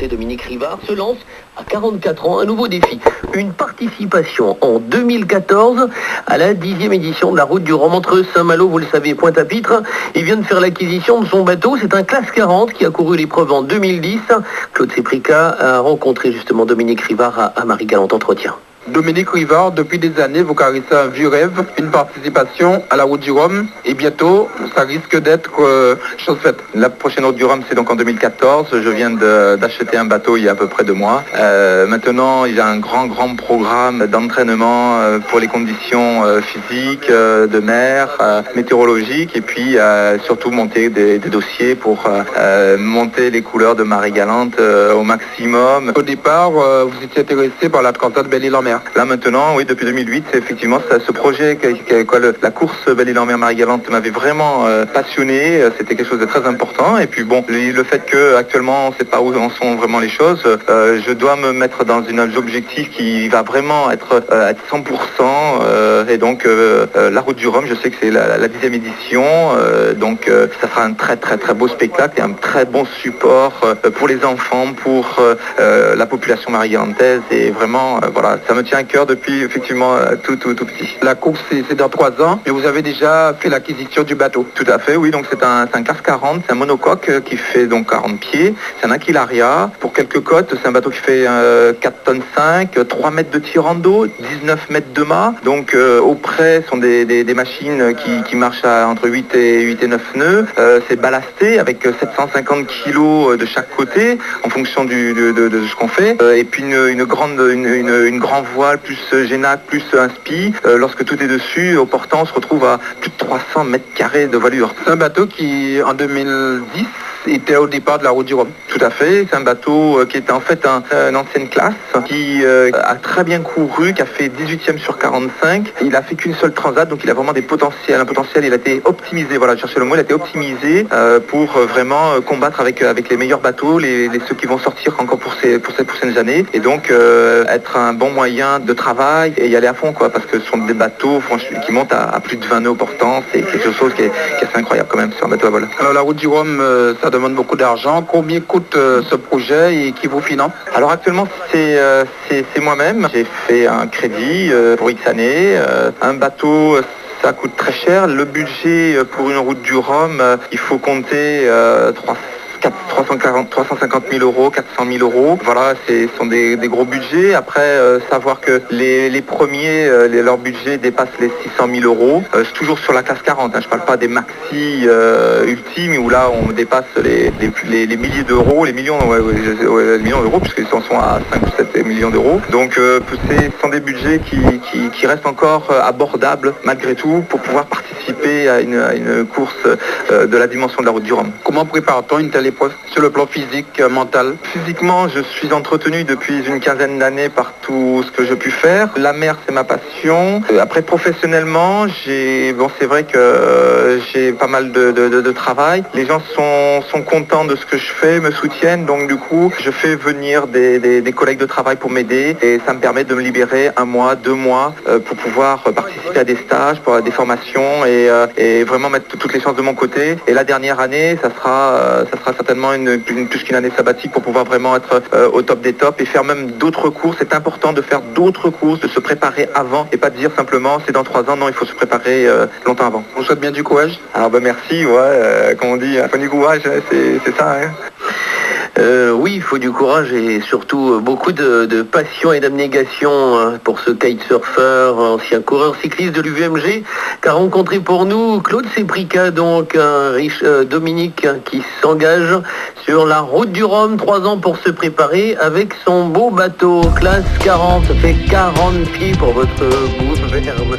Français Dominique Rivard se lance à 44 ans un nouveau défi. Une participation en 2014 à la 10e édition de la route du Rhum entre Saint-Malo, vous le savez, Pointe-à-Pitre. Il vient de faire l'acquisition de son bateau. C'est un classe 40 qui a couru l'épreuve en 2010. Claude Séprica a rencontré justement Dominique Rivard à Marie-Galante Entretien. Dominique Rivard, depuis des années, vous caressez un vieux rêve, une participation à la route du Rhum, et bientôt, ça risque d'être chose faite. La prochaine route du Rhum, c'est donc en 2014. Je viens d'acheter un bateau il y a à peu près 2 mois. Maintenant, il y a un grand programme d'entraînement pour les conditions physiques, de mer, météorologiques, et puis surtout monter des dossiers pour monter les couleurs de Marie-Galante au maximum. Au départ, vous étiez intéressé par la Transat Belle-Île-en-Mer. Là maintenant, oui, depuis 2008, c'est effectivement ce projet, la course Belle-Île-en-Mer Marie-Galante m'avait vraiment passionné. C'était quelque chose de très important. Et puis bon, le fait que actuellement on ne sait pas où en sont vraiment les choses, je dois me mettre dans un objectif qui va vraiment être à 100%. Et donc la route du Rhum, je sais que c'est la 10e édition. Donc ça sera un très beau spectacle et un très bon support pour les enfants, pour la population marie-galantaise. Et vraiment, voilà, ça me tient à cœur depuis effectivement tout petit. La course c'est dans 3 ans, mais vous avez déjà fait l'acquisition du bateau. Tout à fait, oui, donc c'est un classe 40, c'est un monocoque qui fait donc 40 pieds, c'est un Aquilaria. Pour quelques côtes, c'est un bateau qui fait 4 tonnes 5, 3 mètres de tirant d'eau, 19 mètres de mât. Donc au près sont des machines qui marchent entre 8 et 9 nœuds. C'est ballasté avec 750 kg de chaque côté en fonction de ce qu'on fait. Et puis une grande voile plus génac plus un spi. Lorsque tout est dessus, au portant, on se retrouve à plus de 300 mètres carrés de voilure. C'est un bateau qui, en 2010, était au départ de la route du Rhum. Tout à fait, c'est un bateau qui était en fait une ancienne classe, qui a très bien couru, qui a fait 18e sur 45. Il a fait qu'une seule transat, donc il a vraiment un potentiel, il a été optimisé, voilà, je cherchais le mot, il a été optimisé pour vraiment combattre avec les meilleurs bateaux, ceux qui vont sortir encore pour ces prochaines années, et donc être un bon moyen de travail et y aller à fond, quoi, parce que ce sont des bateaux qui montent à plus de 20 nœuds au portant, c'est quelque chose qui est assez incroyable quand même sur un bateau à voile. Alors la route du Rhum, ça demande beaucoup d'argent. Combien coûte ce projet et qui vous finance? Alors actuellement c'est moi-même. J'ai fait un crédit pour X années. Un bateau, ça coûte très cher. Le budget pour une route du Rhum, il faut compter 350 000 euros, 400 000 euros. Voilà, ce sont des gros budgets. Après, savoir que les premiers, leur budget dépasse les 600 000 euros. C'est toujours sur la classe 40. Je ne parle pas des maxi ultimes où là, on dépasse les milliers d'euros, les millions d'euros, puisqu'ils sont à 5 ou 7 millions d'euros. Donc, ce sont des budgets qui restent encore abordables malgré tout pour pouvoir participer à une course de la dimension de la route du Rhum. Comment prépare-t-on une telle épreuve sur le plan physique, mental? Physiquement, je suis entretenu depuis une quinzaine d'années par tout ce que j'ai pu faire. La mer, c'est ma passion. Après, professionnellement, c'est vrai que j'ai pas mal de travail. Les gens sont contents de ce que je fais, me soutiennent. Donc du coup, je fais venir des collègues de travail pour m'aider et ça me permet de me libérer 1 mois, 2 mois pour pouvoir participer à des stages, pour des formations et vraiment mettre toutes les chances de mon côté. Et la dernière année, ça sera certainement plus qu'une année sabbatique pour pouvoir vraiment être au top des tops et faire même d'autres courses. C'est important de faire d'autres courses, de se préparer avant et pas de dire simplement c'est dans 3 ans. Non, il faut se préparer longtemps avant. On souhaite bien du courage. Alors merci, comme on dit, il faut du courage, c'est ça. Oui, il faut du courage et surtout beaucoup de passion et d'abnégation pour ce kitesurfer, ancien coureur cycliste de l'UVMG, qu'a rencontré pour nous Claude Séprica, donc un riche Dominique qui s'engage sur la route du Rhum, 3 ans pour se préparer avec son beau bateau, classe 40, ça fait 40 pieds pour votre goût, verbe.